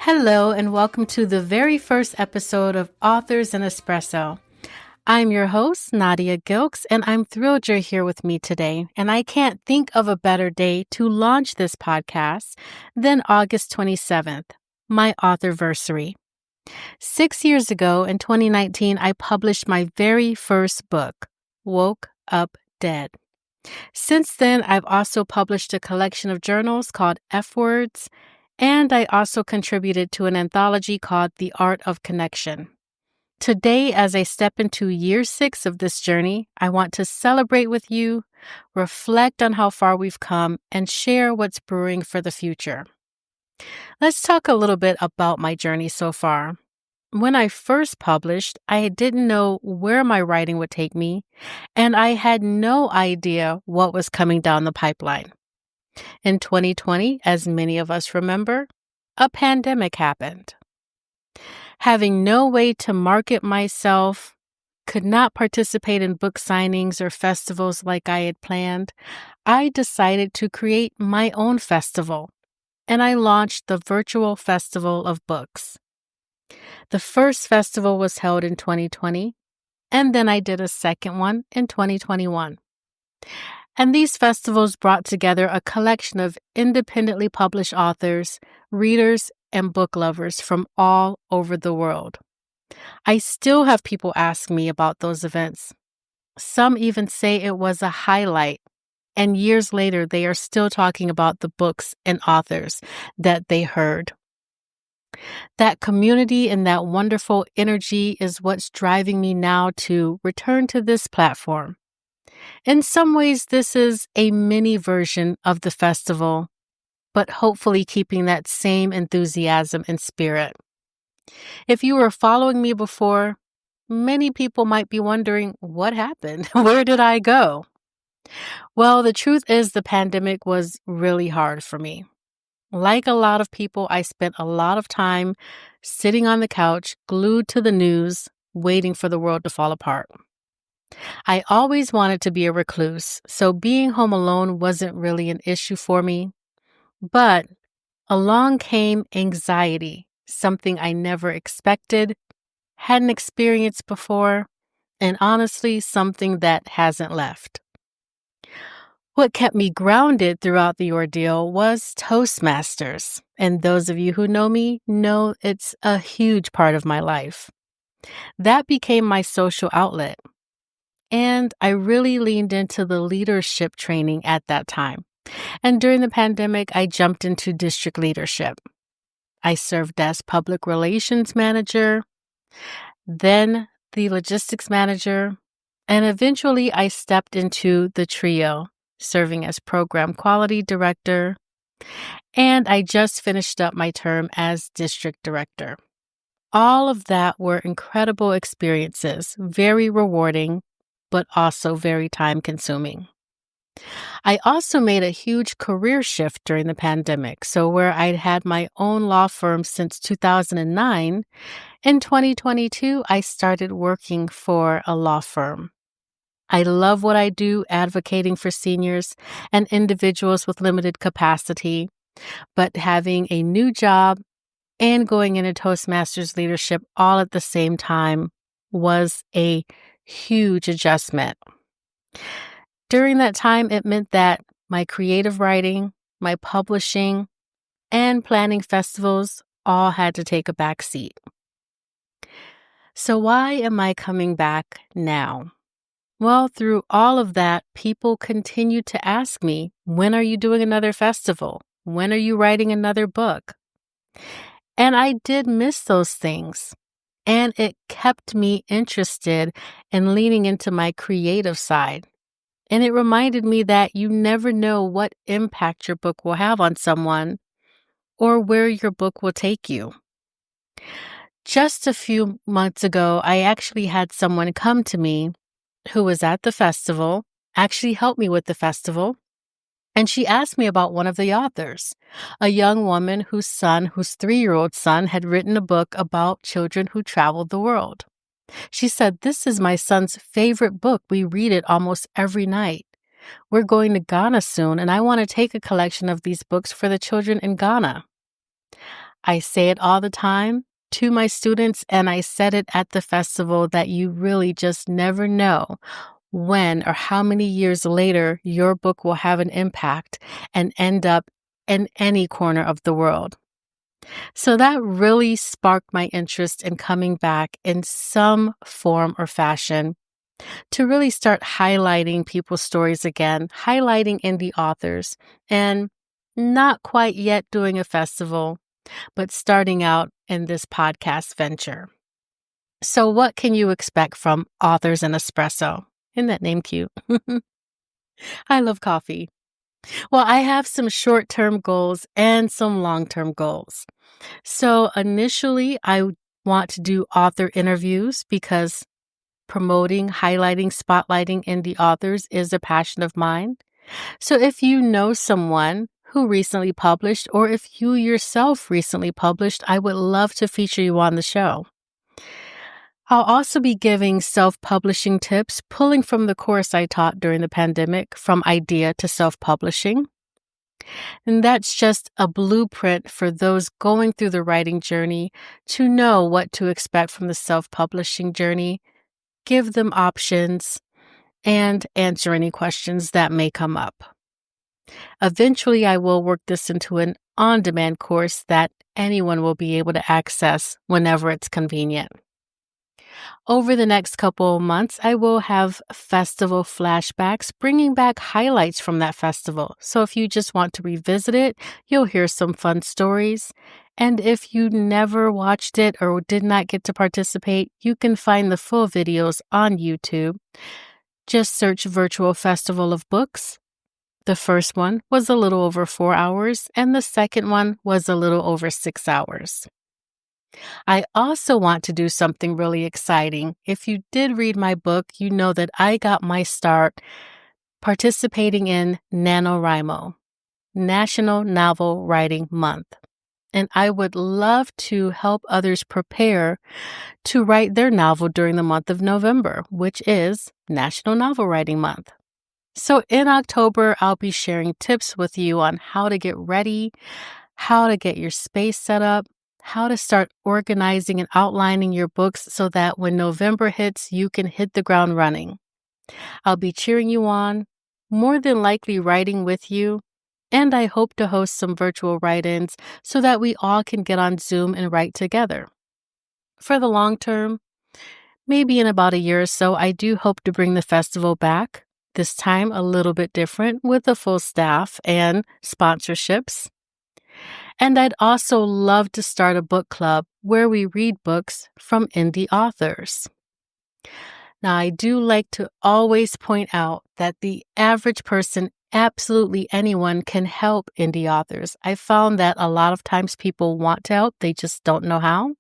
Hello, and welcome to the very first episode of Authors Espresso. I'm your host, Nadia Gilkes, and I'm thrilled you're here with me today. And I can't think of a better day to launch this podcast than August 27th, my Authorversary. 6 years ago, in 2019, I published my very first book, Woke Up Dead. Since then, I've also published a collection of journals called F-Words, and I also contributed to an anthology called The Art of Connection. Today, as I step into year 6 of this journey, I want to celebrate with you, reflect on how far we've come, and share what's brewing for the future. Let's talk a little bit about my journey so far. When I first published, I didn't know where my writing would take me, and I had no idea what was coming down the pipeline. In 2020, as many of us remember, a pandemic happened. Having no way to market myself, could not participate in book signings or festivals like I had planned, I decided to create my own festival, and I launched the Virtual Festival of Books. The first festival was held in 2020, and then I did a second one in 2021. And these festivals brought together a collection of independently published authors, readers, and book lovers from all over the world. I still have people ask me about those events. Some even say it was a highlight, and years later they are still talking about the books and authors that they heard. That community and that wonderful energy is what's driving me now to return to this platform. In some ways, this is a mini version of the festival, but hopefully keeping that same enthusiasm and spirit. If you were following me before, many people might be wondering, what happened? Where did I go? Well, the truth is the pandemic was really hard for me. Like a lot of people, I spent a lot of time sitting on the couch, glued to the news, waiting for the world to fall apart. I always wanted to be a recluse, so being home alone wasn't really an issue for me. But along came anxiety, something I never expected, hadn't experienced before, and honestly, something that hasn't left. What kept me grounded throughout the ordeal was Toastmasters, and those of you who know me know it's a huge part of my life. That became my social outlet, and I really leaned into the leadership training at that time. And during the pandemic, I jumped into district leadership. I served as public relations manager, then the logistics manager, and eventually I stepped into the trio, serving as program quality director, and I just finished up my term as district director. All of that were incredible experiences, very rewarding, but also very time-consuming. I also made a huge career shift during the pandemic. So where I'd had my own law firm since 2009, in 2022, I started working for a law firm. I love what I do, advocating for seniors and individuals with limited capacity, but having a new job and going into Toastmasters leadership all at the same time was a huge adjustment. During that time, it meant that my creative writing, my publishing, and planning festivals all had to take a back seat. So why am I coming back now? Well, through all of that, people continue to ask me, when are you doing another festival? When are you writing another book? And I did miss those things. And it kept me interested in leaning into my creative side. And it reminded me that you never know what impact your book will have on someone or where your book will take you. Just a few months ago, I actually had someone come to me who was at the festival, actually helped me with the festival, and she asked me about one of the authors, a young woman whose 3-year-old son, had written a book about children who traveled the world. She said, "This is my son's favorite book. We read it almost every night. We're going to Ghana soon, and I want to take a collection of these books for the children in Ghana." I say it all the time to my students, and I said it at the festival, that you really just never know when or how many years later your book will have an impact and end up in any corner of the world. So that really sparked my interest in coming back in some form or fashion to really start highlighting people's stories again, highlighting indie authors, and not quite yet doing a festival, but starting out in this podcast venture. So what can you expect from Authors and Espresso? Isn't that name cute? I love coffee. Well, I have some short-term goals and some long-term goals. So initially, I want to do author interviews because promoting, highlighting, spotlighting indie authors is a passion of mine. So if you know someone who recently published, or if you yourself recently published, I would love to feature you on the show. I'll also be giving self-publishing tips, pulling from the course I taught during the pandemic, From Idea to Self-Publishing. And that's just a blueprint for those going through the writing journey to know what to expect from the self-publishing journey, give them options, and answer any questions that may come up. Eventually, I will work this into an on-demand course that anyone will be able to access whenever it's convenient. Over the next couple of months, I will have festival flashbacks, bringing back highlights from that festival. So if you just want to revisit it, you'll hear some fun stories. And if you never watched it or did not get to participate, you can find the full videos on YouTube. Just search Virtual Festival of Books. The first one was a little over 4 hours, and the second one was a little over 6 hours. I also want to do something really exciting. If you did read my book, you know that I got my start participating in NaNoWriMo, National Novel Writing Month. And I would love to help others prepare to write their novel during the month of November, which is National Novel Writing Month. So in October, I'll be sharing tips with you on how to get ready, how to get your space set up, how to start organizing and outlining your books so that when November hits, you can hit the ground running. I'll be cheering you on, more than likely writing with you, and I hope to host some virtual write-ins so that we all can get on Zoom and write together. For the long term, maybe in about a year or so, I do hope to bring the festival back, this time a little bit different with a full staff and sponsorships. And I'd also love to start a book club where we read books from indie authors. Now, I do like to always point out that the average person, absolutely anyone, can help indie authors. I found that a lot of times people want to help, they just don't know how.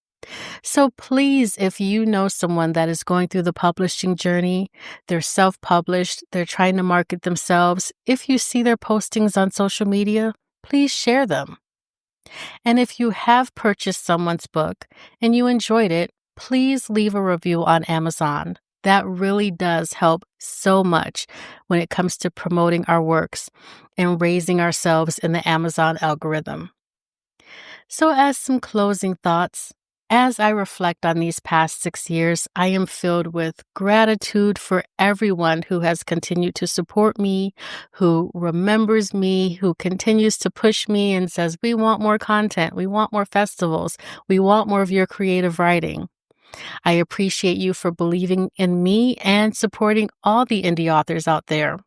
So please, if you know someone that is going through the publishing journey, they're self-published, they're trying to market themselves, if you see their postings on social media, please share them. And if you have purchased someone's book and you enjoyed it, please leave a review on Amazon. That really does help so much when it comes to promoting our works and raising ourselves in the Amazon algorithm. So as some closing thoughts, as I reflect on these past 6 years, I am filled with gratitude for everyone who has continued to support me, who remembers me, who continues to push me and says, we want more content, we want more festivals, we want more of your creative writing. I appreciate you for believing in me and supporting all the indie authors out there.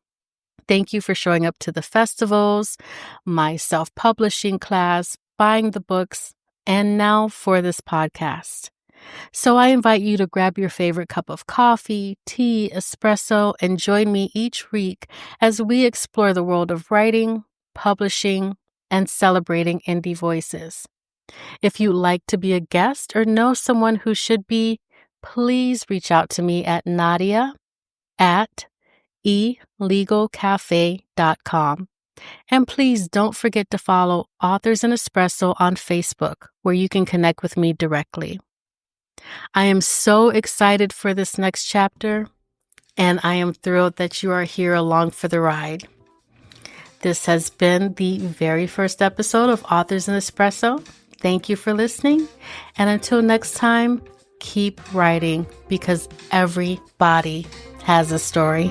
Thank you for showing up to the festivals, my self-publishing class, buying the books, and now for this podcast. So I invite you to grab your favorite cup of coffee, tea, espresso, and join me each week as we explore the world of writing, publishing, and celebrating indie voices. If you'd like to be a guest or know someone who should be, please reach out to me at nadia@elegalcafe.com. And please don't forget to follow Authors and Espresso on Facebook, where you can connect with me directly. I am so excited for this next chapter, and I am thrilled that you are here along for the ride. This has been the very first episode of Authors and Espresso. Thank you for listening. And until next time, keep writing because everybody has a story.